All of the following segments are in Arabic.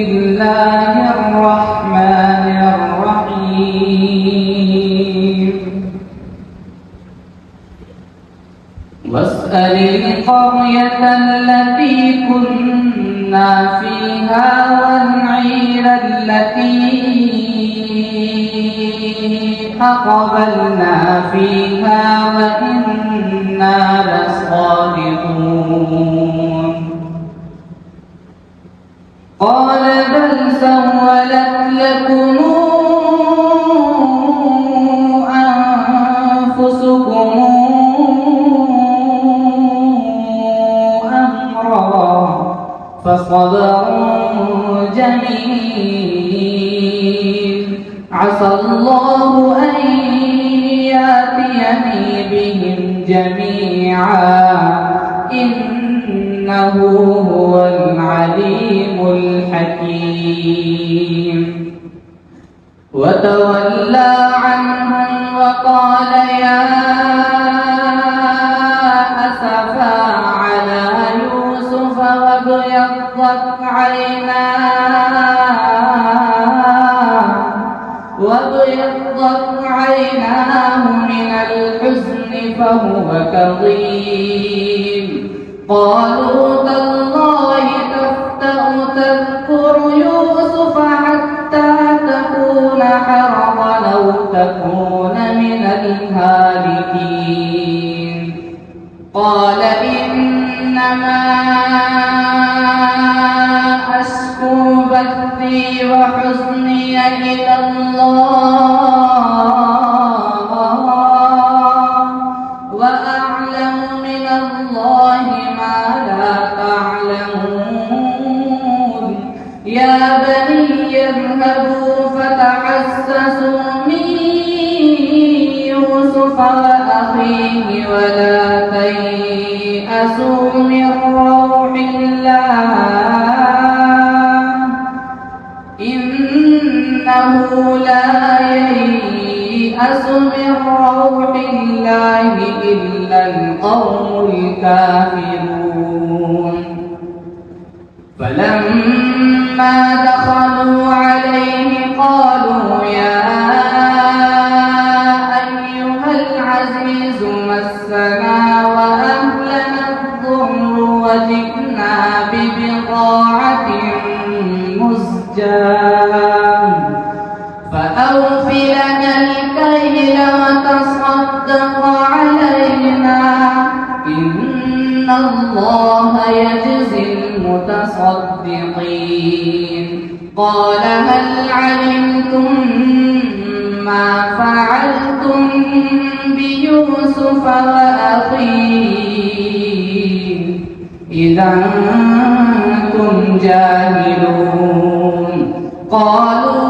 الله الرحمن الرحيم واسأل القرية التي كنا فيها والعير التي أقبلنا فيها وإنا لصادقون قال بل سولت لكم أنفسكم أمرا فصبر جميل عسى الله أن يأتيني بهم جميعا إنه هو العليم الحكيم وتولى عنهم وقال يا أسفا على يوسف وابيضت عيناه من الحزن فهو كظيم قالوا تالله تفتأ تذكر يوسف حتى تكون حرضا أو تكون من الهالكين قال إنما أشكو بثي وحزني إلى الله وأعلم من الله ما لا تعلمون يا بني اذهبوا فتحسسوا من يوسف وأخيه ولا تيأسوا من روح الله إنه لا ييأس من روح الله إلا القوم الكافرون فلما دخلوا عليه قالوا يا أيها العزيز مسنا وأهلنا الضر وجئنا ببضاعة مزجاة فأوف لنا الكيل وتصدق علينا إن الله يجزي المتصدقين قال هل علمتم ما فعلتم بيوسف وأخيه إذا أنتم جاهلون قالوا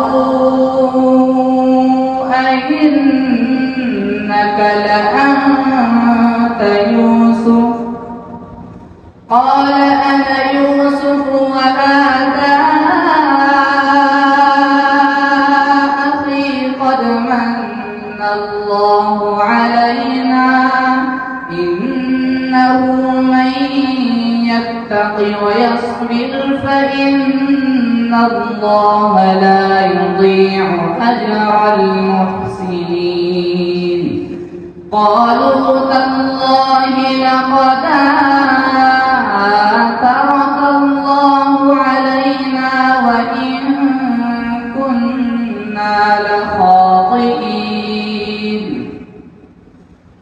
أئنك لأنت يوسف قال أنا يوسف وهذا أخي قد من الله علينا إنه من يتق ويصبر فإن الله لا يضيع أجر المحسنين قالوا تالله لقد آثرك الله علينا وإن كنا لخاطئين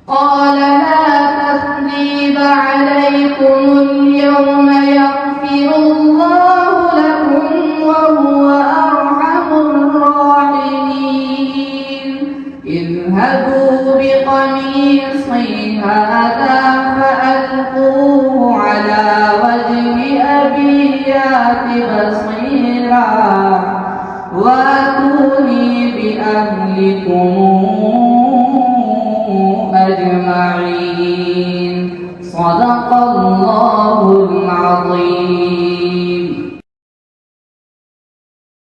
قال لا تثريب عليكم اليوم يغفر الله لكم وهو أرحم الراحمين اذهبوا بقميصي هذا فألقوه على وجه أبي يأت بصيرا وأتوني بأهلكم أجمعين صدق الله العظيم